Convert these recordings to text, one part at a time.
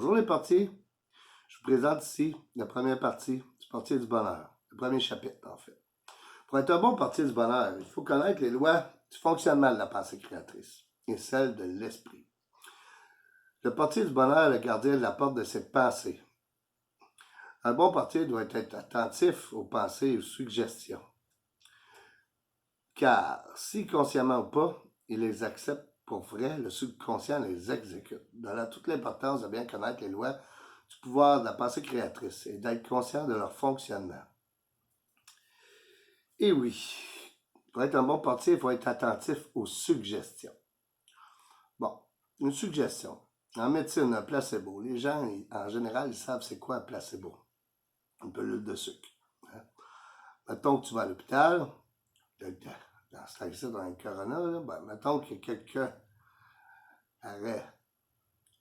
Bonjour les portiers, je vous présente ici la première partie du portier du bonheur, le premier chapitre en fait. Pour être un bon portier du bonheur, il faut connaître les lois du fonctionnement de la pensée créatrice et celles de l'esprit. Le portier du bonheur est le gardien de la porte de ses pensées. Un bon portier doit être attentif aux pensées et aux suggestions. Car, si consciemment ou pas, il les accepte pour vrai, le subconscient les exécute. Voilà toute l'importance de bien connaître les lois du pouvoir de la pensée créatrice et d'être conscient de leur fonctionnement. Et oui, pour être un bon portier, il faut être attentif aux suggestions. Bon, une suggestion. En médecine, un placebo. Les gens, en général, ils savent c'est quoi un placebo. Une pilule de sucre. Hein? Mettons que tu vas à l'hôpital, dans ce cas-ci, dans le corona, là, ben, mettons que quelqu'un aurait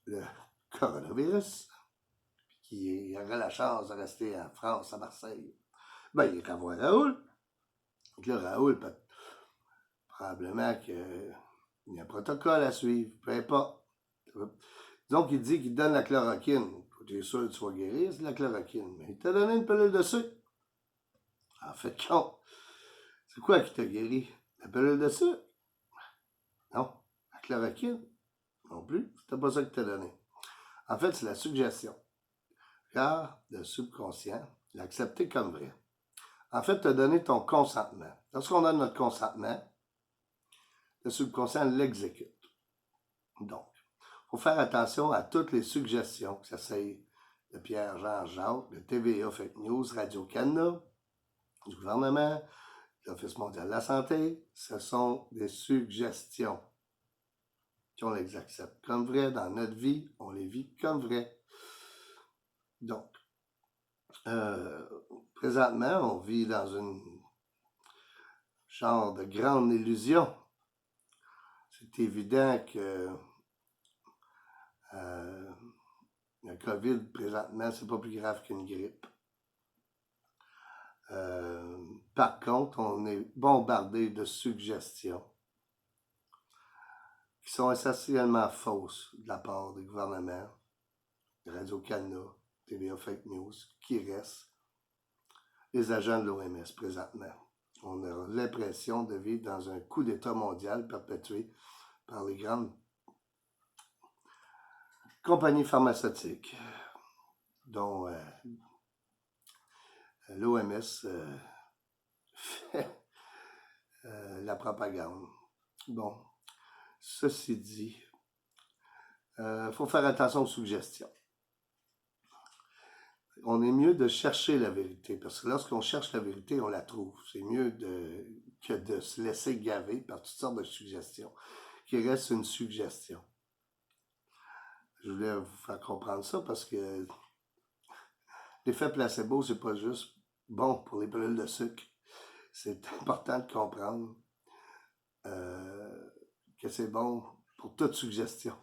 le coronavirus, qui aurait la chance de rester en France, à Marseille, ben, il irait voir Raoul. Donc là, Raoul, probablement qu'il y a un protocole à suivre, peu importe. Donc, il dit qu'il te donne la chloroquine. Tu es sûr que tu vas guérir, c'est de la chloroquine. Mais il t'a donné une pilule de sucre. En fait, compte. C'est quoi qui t'a guéri? La pilule de sucre? Non. La chloroquine? Non plus. C'était pas ça qu'il t'a donné. En fait, c'est la suggestion. Car le subconscient l'a accepté comme vrai. En fait, tu as donné ton consentement. Lorsqu'on donne notre consentement, le subconscient l'exécute. Donc, il faut faire attention à toutes les suggestions, que ça soit de Pierre-Jean-Jacques, de TVA Fake News, Radio-Canada, du gouvernement, de l'Office mondial de la santé. Ce sont des suggestions. Puis on les accepte comme vraies dans notre vie, on les vit comme vraies. Donc, présentement, on vit dans une genre de grande illusion. C'est évident que le COVID, présentement, c'est pas plus grave qu'une grippe. Par contre, on est bombardé de suggestions qui sont essentiellement fausses de la part des gouvernements, de Radio-Canada, TVA Fake News, qui restent les agents de l'OMS présentement. On a l'impression de vivre dans un coup d'État mondial perpétué par les grandes compagnies pharmaceutiques, dont l'OMS fait la propagande. Bon, ceci dit, faut faire attention aux suggestions. On est mieux de chercher la vérité, parce que lorsqu'on cherche la vérité, on la trouve. C'est mieux que de se laisser gaver par toutes sortes de suggestions, qui reste une suggestion. Je voulais vous faire comprendre ça parce que l'effet placebo, c'est pas juste bon pour les pilules de sucre. C'est important de comprendre que c'est bon pour toute suggestion.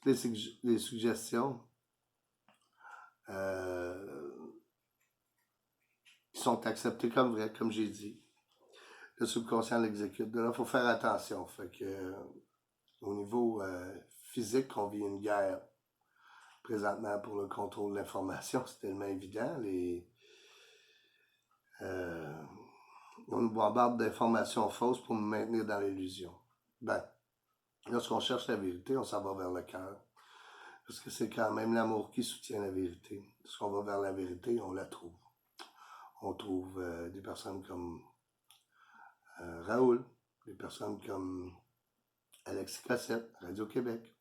Toutes les suggestions sont acceptées comme vraies, comme j'ai dit. Le subconscient l'exécute. De là, il faut faire attention. Fait que, au niveau physique, on vit une guerre présentement pour le contrôle de l'information. C'est tellement évident. On nous bombarde d'informations fausses pour nous maintenir dans l'illusion. Ben, lorsqu'on cherche la vérité, on s'en va vers le cœur. Parce que c'est quand même l'amour qui soutient la vérité. Lorsqu'on va vers la vérité, on la trouve. On trouve des personnes comme Raoul, des personnes comme Alexis Cossette, Radio-Québec,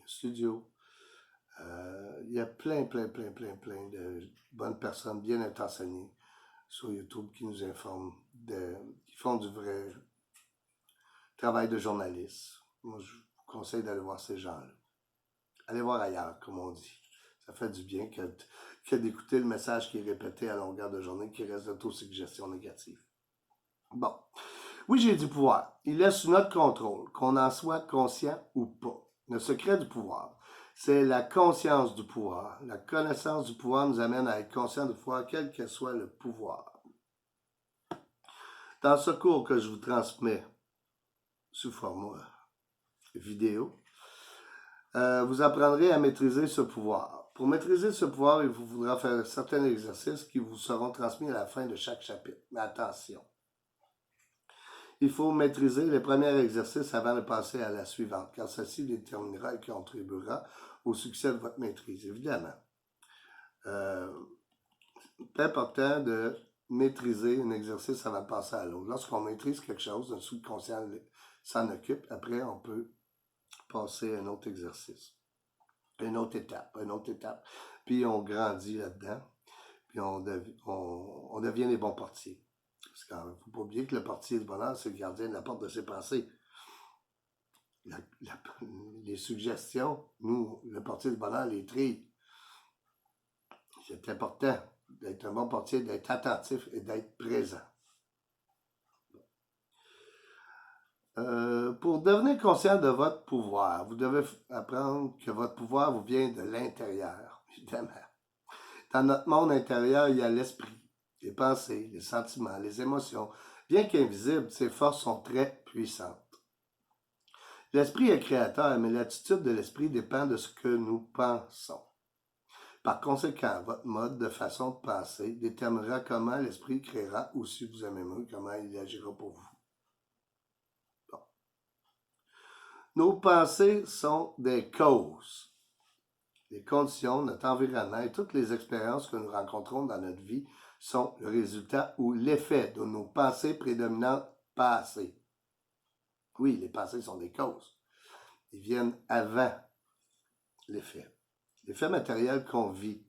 Studio. Il y a plein de bonnes personnes bien intentionnées sur YouTube qui nous informent, qui font du vrai travail de journaliste. Moi, je vous conseille d'aller voir ces gens-là. Allez voir ailleurs, comme on dit. Ça fait du bien que d'écouter le message qui est répété à longueur de journée, qui reste d'autosuggestion négative. Bon. Oui, j'ai du pouvoir. Il est sous notre contrôle, qu'on en soit conscient ou pas. Le secret du pouvoir, c'est la conscience du pouvoir. La connaissance du pouvoir nous amène à être conscient du pouvoir, quel que soit le pouvoir. Dans ce cours que je vous transmets sous format vidéo, Vous apprendrez à maîtriser ce pouvoir. Pour maîtriser ce pouvoir, il vous faudra faire certains exercices qui vous seront transmis à la fin de chaque chapitre. Mais attention, il faut maîtriser le premier exercice avant de passer à la suivante, car ceci déterminera et contribuera au succès de votre maîtrise, évidemment. C'est important de maîtriser un exercice avant de passer à l'autre. Lorsqu'on maîtrise quelque chose, le subconscient s'en occupe. Après, on peut passer à un autre exercice, une autre étape. Puis on grandit là-dedans, puis on devient des bons portiers. Parce qu'il ne faut pas oublier que le portier du bonheur, c'est le gardien de la porte de ses pensées. Les suggestions, nous, le portier du bonheur, les trie. C'est important d'être un bon portier, d'être attentif et d'être présent. Pour devenir conscient de votre pouvoir, vous devez apprendre que votre pouvoir vous vient de l'intérieur, évidemment. Dans notre monde intérieur, il y a l'esprit, les pensées, les sentiments, les émotions. Bien qu'invisibles, ces forces sont très puissantes. L'esprit est créateur, mais l'attitude de l'esprit dépend de ce que nous pensons. Par conséquent, votre mode de façon de penser déterminera comment l'esprit créera ou, si vous aimez mieux, comment il agira pour vous. Bon. Nos pensées sont des causes. Les conditions, notre environnement et toutes les expériences que nous rencontrons dans notre vie sont le résultat ou l'effet de nos pensées prédominantes passées. Oui, les pensées sont des causes. Ils viennent avant l'effet. L'effet matériel qu'on vit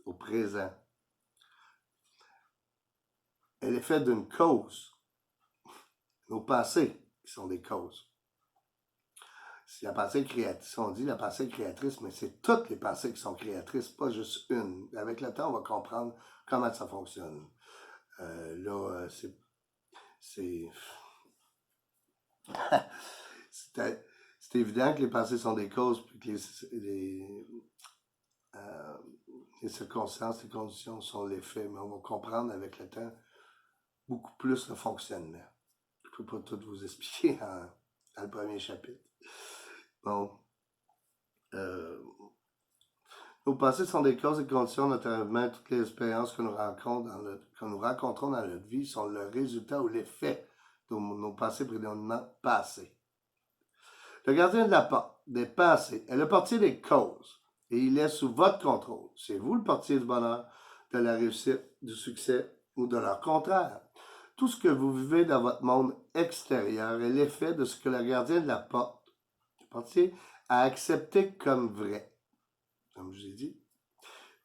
au présent est l'effet d'une cause. Nos pensées qui sont des causes. Si la pensée créatrice, on dit la pensée créatrice, mais c'est toutes les pensées qui sont créatrices, pas juste une. Avec le temps, on va comprendre comment ça fonctionne. C'est évident que les pensées sont des causes, puis que les circonstances, les conditions sont l'effet, mais on va comprendre avec le temps beaucoup plus le fonctionnement. Je ne peux pas tout vous expliquer dans le premier chapitre. Bon. Nos pensées sont des causes et conditions, notamment toutes les expériences que nous rencontrons dans notre vie sont le résultat ou l'effet de nos pensées prédominantes passées. Le gardien de la porte des pensées est le portier des causes et il est sous votre contrôle. C'est vous le portier du bonheur, de la réussite, du succès ou de leur contraire. Tout ce que vous vivez dans votre monde extérieur est l'effet de ce que le gardien de la porte, le portier, a accepté comme vrai. Comme je vous ai dit,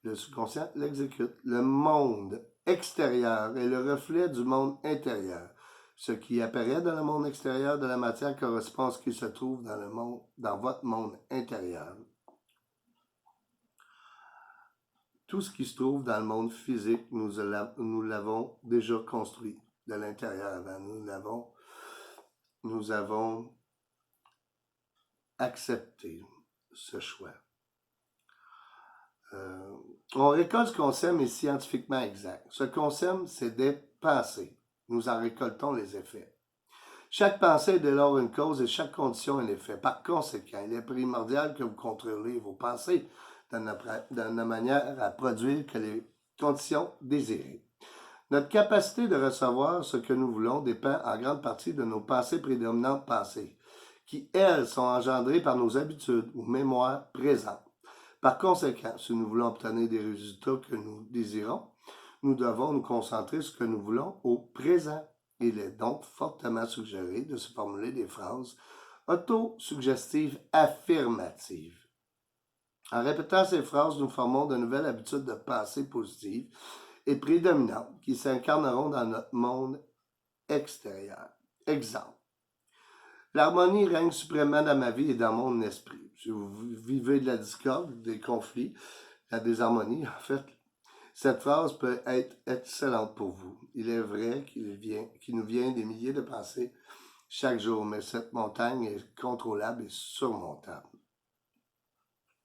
le subconscient l'exécute. Le monde extérieur est le reflet du monde intérieur. Ce qui apparaît dans le monde extérieur de la matière correspond à ce qui se trouve dans votre monde intérieur. Tout ce qui se trouve dans le monde physique, nous l'avons déjà construit de l'intérieur avant. Nous avons accepté ce choix. On récolte ce qu'on sème est scientifiquement exact. Ce qu'on sème, c'est des pensées. Nous en récoltons les effets. Chaque pensée est dès lors une cause et chaque condition un effet. Par conséquent, il est primordial que vous contrôliez vos pensées de manière à produire que les conditions désirées. Notre capacité de recevoir ce que nous voulons dépend en grande partie de nos pensées prédominantes passées, qui, elles, sont engendrées par nos habitudes ou mémoires présentes. Par conséquent, si nous voulons obtenir des résultats que nous désirons, nous devons nous concentrer sur ce que nous voulons au présent. Il est donc fortement suggéré de se formuler des phrases autosuggestives affirmatives. En répétant ces phrases, nous formons de nouvelles habitudes de pensée positives et prédominantes qui s'incarneront dans notre monde extérieur. Exemple. L'harmonie règne suprêmement dans ma vie et dans mon esprit. Si vous vivez de la discorde, des conflits, la désharmonie, en fait, cette phrase peut être excellente pour vous. Il est vrai qu'il nous vient des milliers de pensées chaque jour, mais cette montagne est contrôlable et surmontable.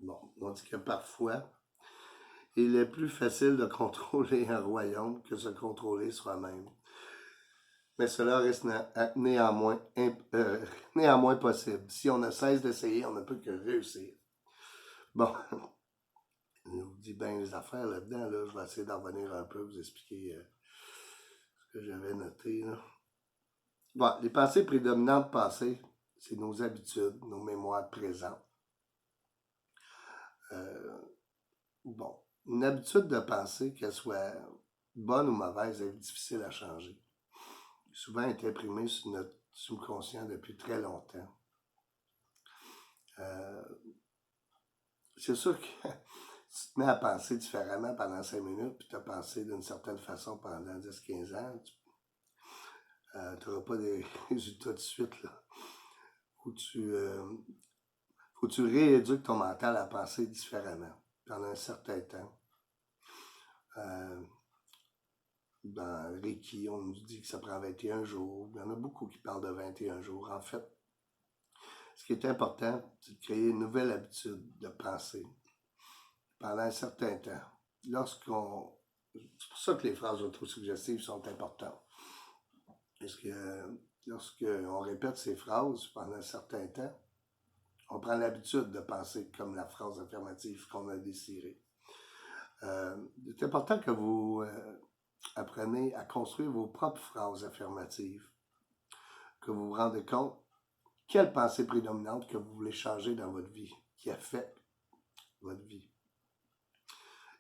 Bon, on dit que parfois, il est plus facile de contrôler un royaume que de se contrôler soi-même. mais cela reste néanmoins possible. Si on ne cesse d'essayer, on ne peut que réussir. Bon, je vous dis bien les affaires là-dedans. Là. Je vais essayer d'en revenir un peu, vous expliquer ce que j'avais noté. Là. Bon, les pensées prédominantes passées, c'est nos habitudes, nos mémoires présentes. Bon, une habitude de penser, qu'elle soit bonne ou mauvaise, est difficile à changer. Souvent est imprimée sur notre subconscient depuis très longtemps. C'est sûr que si tu te mets à penser différemment pendant 5 minutes, puis tu as pensé d'une certaine façon pendant 10-15 ans, tu n'auras pas des résultats de suite. Là. Faut que tu rééduques ton mental à penser différemment pendant un certain temps. Dans Reiki, on nous dit que ça prend 21 jours. Il y en a beaucoup qui parlent de 21 jours. En fait, ce qui est important, c'est de créer une nouvelle habitude de penser pendant un certain temps. C'est pour ça que les phrases autosuggestives sont importantes. Parce que lorsqu'on répète ces phrases pendant un certain temps, on prend l'habitude de penser comme la phrase affirmative qu'on a désirée. C'est important que vous apprenez à construire vos propres phrases affirmatives, que vous vous rendez compte quelle pensée prédominante que vous voulez changer dans votre vie, qui affecte votre vie.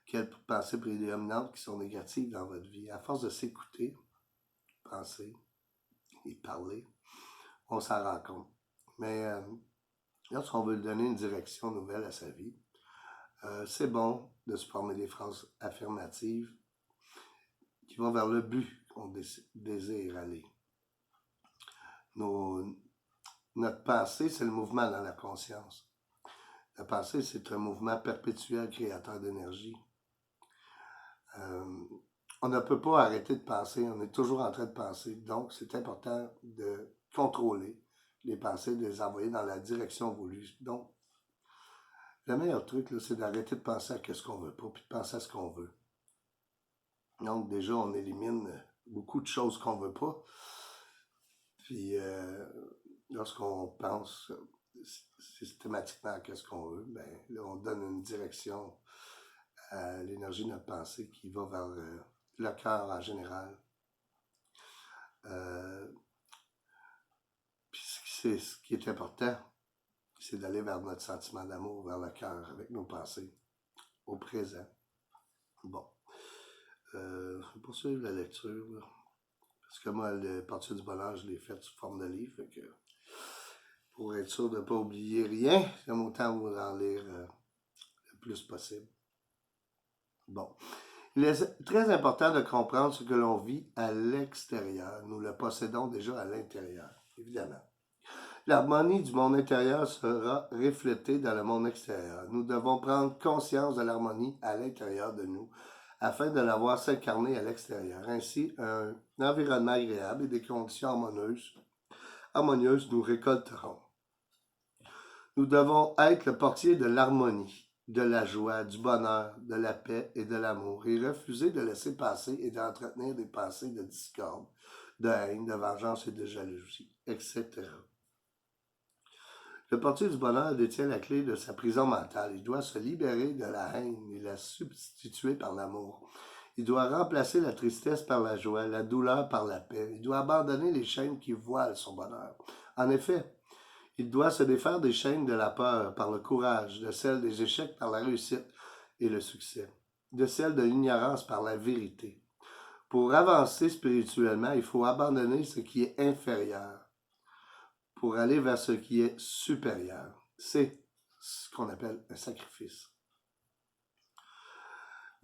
Quelles pensées prédominantes qui sont négatives dans votre vie. À force de s'écouter, penser et parler, on s'en rend compte. Mais lorsqu'on veut donner une direction nouvelle à sa vie, c'est bon de se former des phrases affirmatives qui vont vers le but qu'on désire aller. Notre pensée, c'est le mouvement dans la conscience. La pensée, c'est un mouvement perpétuel créateur d'énergie. On ne peut pas arrêter de penser, on est toujours en train de penser. Donc, c'est important de contrôler les pensées, de les envoyer dans la direction voulue. Donc, le meilleur truc, là, c'est d'arrêter de penser à ce qu'on veut pas, puis de penser à ce qu'on veut. Donc, déjà, on élimine beaucoup de choses qu'on veut pas. Puis, lorsqu'on pense systématiquement à ce qu'on veut, ben, là, on donne une direction à l'énergie de notre pensée qui va vers le cœur en général. Puis ce qui est important, c'est d'aller vers notre sentiment d'amour, vers le cœur, avec nos pensées, au présent. Bon. Je vais poursuivre la lecture, là. Parce que moi, le Portrait du bonheur, je l'ai fait sous forme de livre, fait que pour être sûr de ne pas oublier rien, j'aime autant vous en lire le plus possible. Bon. Il est très important de comprendre ce que l'on vit à l'extérieur. Nous le possédons déjà à l'intérieur, évidemment. L'harmonie du monde intérieur sera reflétée dans le monde extérieur. Nous devons prendre conscience de l'harmonie à l'intérieur de nous afin de la voir s'incarner à l'extérieur. Ainsi, un environnement agréable et des conditions harmonieuses nous récolterons. Nous devons être le portier de l'harmonie, de la joie, du bonheur, de la paix et de l'amour, et refuser de laisser passer et d'entretenir des pensées de discorde, de haine, de vengeance et de jalousie, etc. Le portier du bonheur détient la clé de sa prison mentale. Il doit se libérer de la haine et la substituer par l'amour. Il doit remplacer la tristesse par la joie, la douleur par la paix. Il doit abandonner les chaînes qui voilent son bonheur. En effet, il doit se défaire des chaînes de la peur par le courage, de celles des échecs par la réussite et le succès, de celles de l'ignorance par la vérité. Pour avancer spirituellement, il faut abandonner ce qui est inférieur pour aller vers ce qui est supérieur. C'est ce qu'on appelle un sacrifice.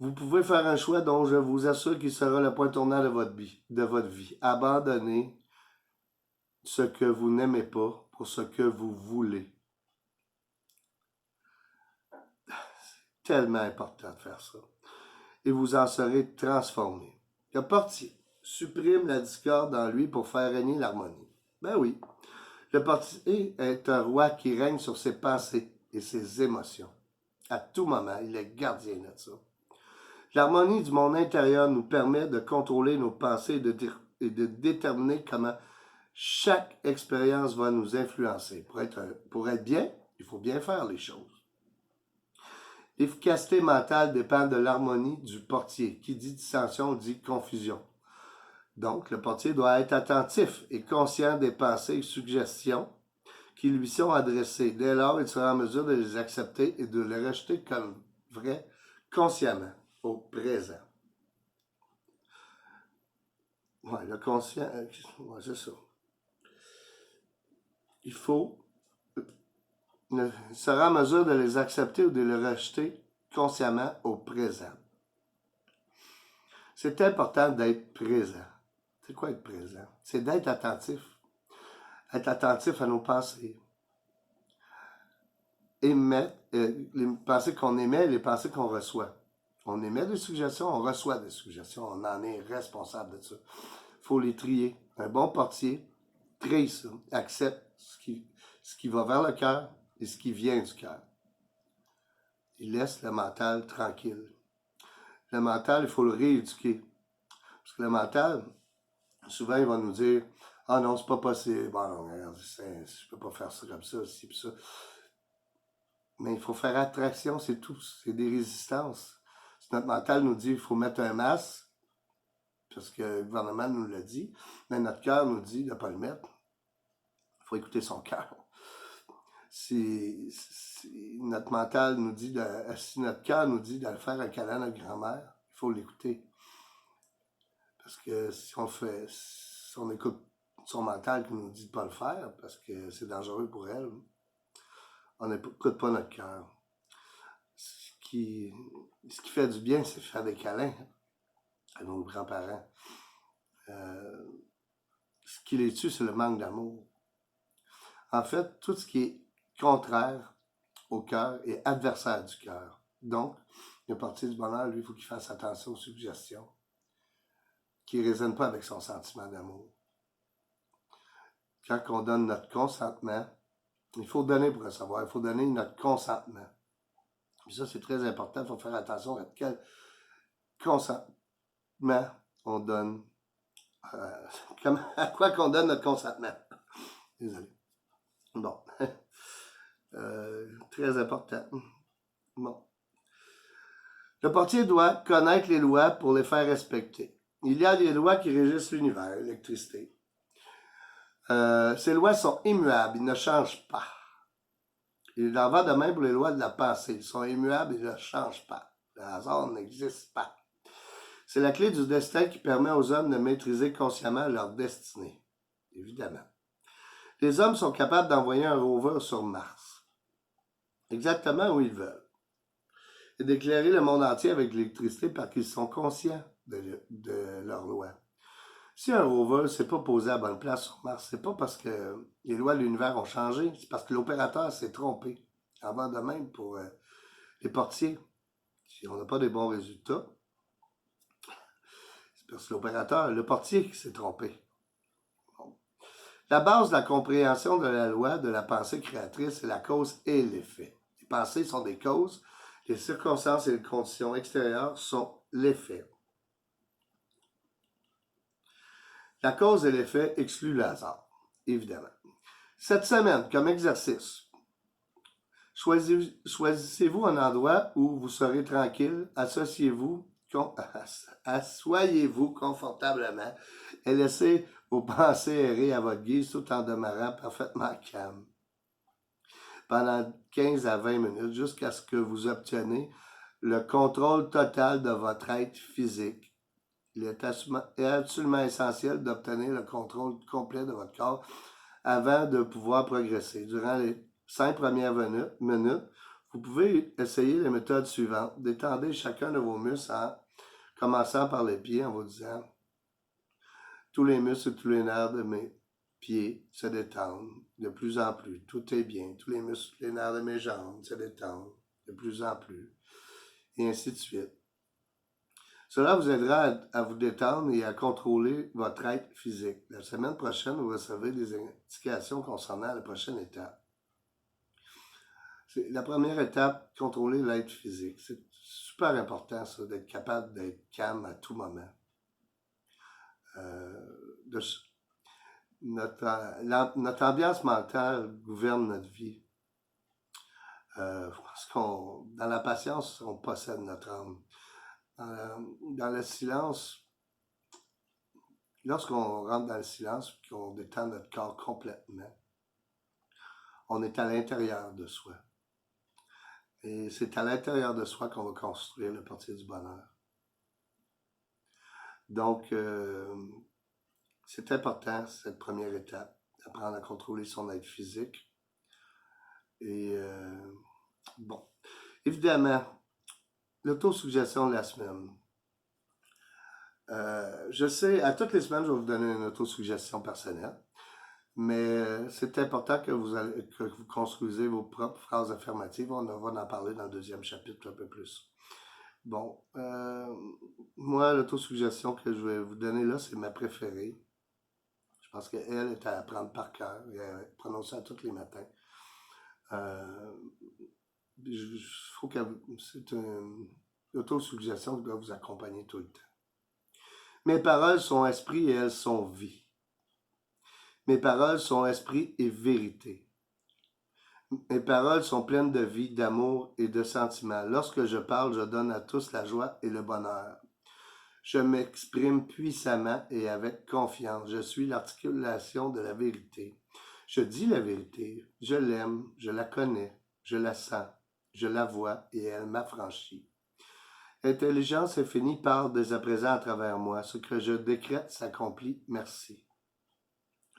Vous pouvez faire un choix dont je vous assure qu'il sera le point tournant de votre vie. Abandonnez ce que vous n'aimez pas pour ce que vous voulez. C'est tellement important de faire ça. Et vous en serez transformé. Le portier supprime la discorde en lui pour faire régner l'harmonie. Ben oui. Le portier est un roi qui règne sur ses pensées et ses émotions. À tout moment, il est gardien de ça. L'harmonie du monde intérieur nous permet de contrôler nos pensées et de et de déterminer comment chaque expérience va nous influencer. Pour être bien, il faut bien faire les choses. L'efficacité mentale dépend de l'harmonie du portier. Qui dit dissension dit confusion. Donc, le portier doit être attentif et conscient des pensées et suggestions qui lui sont adressées. Dès lors, il sera en mesure de les accepter et de les rejeter comme vraies consciemment, au présent. Ouais, le conscient, ouais, c'est ça. Il sera en mesure de les accepter ou de les rejeter consciemment au présent. C'est important d'être présent. C'est quoi être présent? C'est d'être attentif. Être attentif à nos pensées. Émettre les pensées qu'on émet et les pensées qu'on reçoit. On émet des suggestions, on reçoit des suggestions. On en est responsable de ça. Il faut les trier. Un bon portier trie ça, accepte ce qui va vers le cœur et ce qui vient du cœur. Il laisse le mental tranquille. Le mental, il faut le rééduquer. Parce que le mental, souvent, il va nous dire « Ah non, c'est pas possible. Bon, regarde, je peux pas faire ça comme ça, ci pis ça. » Mais il faut faire attraction, c'est tout. C'est des résistances. Si notre mental nous dit qu'il faut mettre un masque, parce que le gouvernement nous l'a dit, mais notre cœur nous dit de ne pas le mettre. Il faut écouter son cœur. Si notre mental nous dit, si notre cœur nous dit de faire un câlin à notre grand-mère, il faut l'écouter. Parce que si on écoute son mental qui nous dit de ne pas le faire, parce que c'est dangereux pour elle, on n'écoute pas notre cœur. Ce qui fait du bien, c'est faire des câlins à nos grands-parents. Ce qui les tue, c'est le manque d'amour. En fait, tout ce qui est contraire au cœur est adversaire du cœur. Donc, le portier du bonheur, lui, il faut qu'il fasse attention aux suggestions qui ne résonnent pas avec son sentiment d'amour. Quand on donne notre consentement, il faut donner pour recevoir, il faut donner notre consentement. Et ça, c'est très important, il faut faire attention à quel consentement on donne. À quoi qu'on donne notre consentement. Désolé. Bon. Très important. Bon. Le portier doit connaître les lois pour les faire respecter. Il y a des lois qui régissent l'univers, l'électricité. Ces lois sont immuables, ils ne changent pas. Il en va de même pour les lois de la pensée. Ils sont immuables, ils ne changent pas. Le hasard n'existe pas. C'est la clé du destin qui permet aux hommes de maîtriser consciemment leur destinée. Évidemment. Les hommes sont capables d'envoyer un rover sur Mars, exactement où ils veulent, et d'éclairer le monde entier avec l'électricité parce qu'ils sont conscients de leurs lois. Si un rover ne s'est pas posé à bonne place sur Mars, c'est pas parce que les lois de l'univers ont changé, c'est parce que l'opérateur s'est trompé. En va de même pour les portiers. Si on n'a pas des bons résultats, c'est parce que l'opérateur, le portier qui s'est trompé. Bon. La base de la compréhension de la loi de la pensée créatrice, c'est la cause et l'effet. Les pensées sont des causes, les circonstances et les conditions extérieures sont l'effet. La cause et l'effet excluent le hasard, évidemment. Cette semaine, comme exercice, choisissez-vous un endroit où vous serez tranquille, asseyez-vous confortablement et laissez vos pensées errer à votre guise tout en demeurant parfaitement calme. Pendant 15 à 20 minutes, jusqu'à ce que vous obteniez le contrôle total de votre être physique. Il est absolument essentiel d'obtenir le contrôle complet de votre corps avant de pouvoir progresser. Durant les 5 premières minutes, vous pouvez essayer les méthodes suivantes. Détendez chacun de vos muscles en commençant par les pieds en vous disant « Tous les muscles et tous les nerfs de mes pieds se détendent de plus en plus. Tout est bien. Tous les muscles et les nerfs de mes jambes se détendent de plus en plus. » Et ainsi de suite. Cela vous aidera à vous détendre et à contrôler votre être physique. La semaine prochaine, vous recevez des indications concernant la prochaine étape. La première étape, contrôler l'être physique. C'est super important, ça, d'être capable d'être calme à tout moment. notre ambiance mentale gouverne notre vie. Parce dans la patience, on possède notre âme. Dans le silence, lorsqu'on rentre dans le silence, qu'on détend notre corps complètement, on est à l'intérieur de soi. Et c'est à l'intérieur de soi qu'on va construire le portier du bonheur. Donc, c'est important, cette première étape, d'apprendre à contrôler son être physique. Et bon, évidemment, l'autosuggestion de la semaine. Je sais, à toutes les semaines, je vais vous donner une autosuggestion personnelle, mais c'est important que vous construisez vos propres phrases affirmatives. On va en parler dans le deuxième chapitre un peu plus. Bon, moi, l'autosuggestion que je vais vous donner là, c'est ma préférée. Je pense qu'elle est à apprendre par cœur et à prononcer à tous les matins. C'est une autosuggestion qui doit vous accompagner tout le temps. Mes paroles sont esprit et elles sont vie. Mes paroles sont esprit et vérité. Mes paroles sont pleines de vie, d'amour et de sentiments. Lorsque je parle, je donne à tous la joie et le bonheur. Je m'exprime puissamment et avec confiance. Je suis l'articulation de la vérité. Je dis la vérité. Je l'aime, je la connais, je la sens, je la vois et elle m'affranchit. Intelligence infinie parle dès à présent à travers moi. Ce que je décrète s'accomplit. Merci.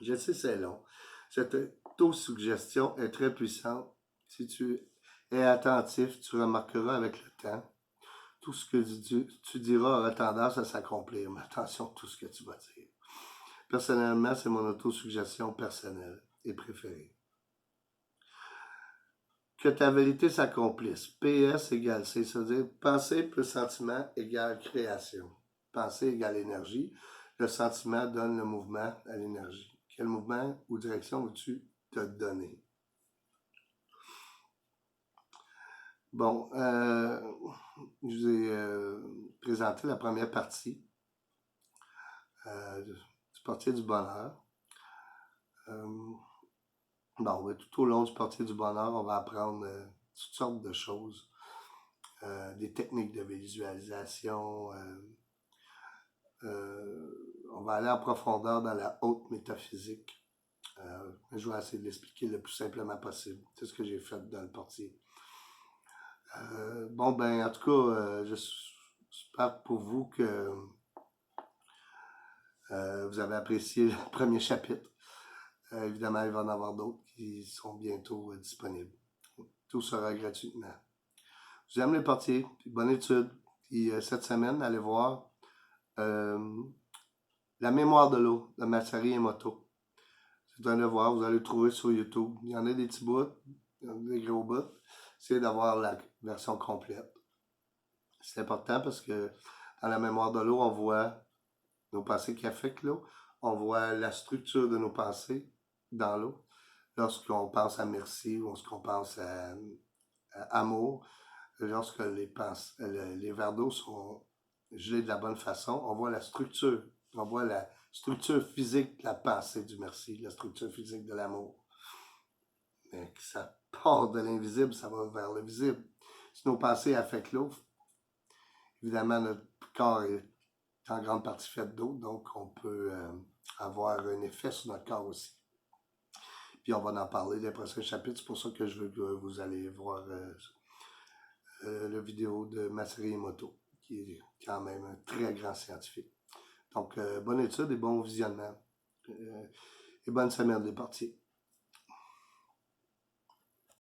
Je sais, c'est long. Cette autosuggestion est très puissante. Si tu es attentif, tu remarqueras avec le temps. Tout ce que tu diras aura tendance à s'accomplir. Mais attention à tout ce que tu vas dire. Personnellement, c'est mon autosuggestion personnelle et préférée. Que ta vérité s'accomplisse. PS égale C, c'est-à-dire pensée plus sentiment égale création. Pensée égale énergie. Le sentiment donne le mouvement à l'énergie. Quel mouvement ou direction veux-tu te donner? Bon, je vous ai présenté la première partie du portier du bonheur. Bon, tout au long du portier du bonheur, on va apprendre toutes sortes de choses, des techniques de visualisation. On va aller en profondeur dans la haute métaphysique. Je vais essayer de l'expliquer le plus simplement possible. C'est ce que j'ai fait dans le portier. Bon, ben, en tout cas, j'espère pour vous que vous avez apprécié le premier chapitre. Évidemment, il va y en avoir d'autres qui sont bientôt disponibles. Tout sera gratuitement. Je vous aime les portiers, puis bonne étude. Puis cette semaine, allez voir La mémoire de l'eau de Masaru Emoto. C'est un devoir, vous allez le trouver sur YouTube. Il y en a des petits bouts, il y en a des gros bouts. Essayez d'avoir la version complète. C'est important parce que dans la mémoire de l'eau, on voit nos pensées qui affectent l'eau. On voit la structure de nos pensées dans l'eau. Lorsqu'on pense à merci ou lorsqu'on pense à amour, lorsque les verres d'eau sont gelés de la bonne façon, on voit la structure. On voit la structure physique de la pensée du merci, la structure physique de l'amour. Mais que ça part de l'invisible, ça va vers le visible. Si nos pensées affectent l'eau, évidemment, notre corps est en grande partie fait d'eau, donc on peut avoir un effet sur notre corps aussi. Puis on va en parler dans les prochains chapitres, c'est pour ça que je veux que vous allez voir la vidéo de Masaru Emoto, qui est quand même un très grand scientifique. Donc, bonne étude et bon visionnement. Et bonne semaine des portiers.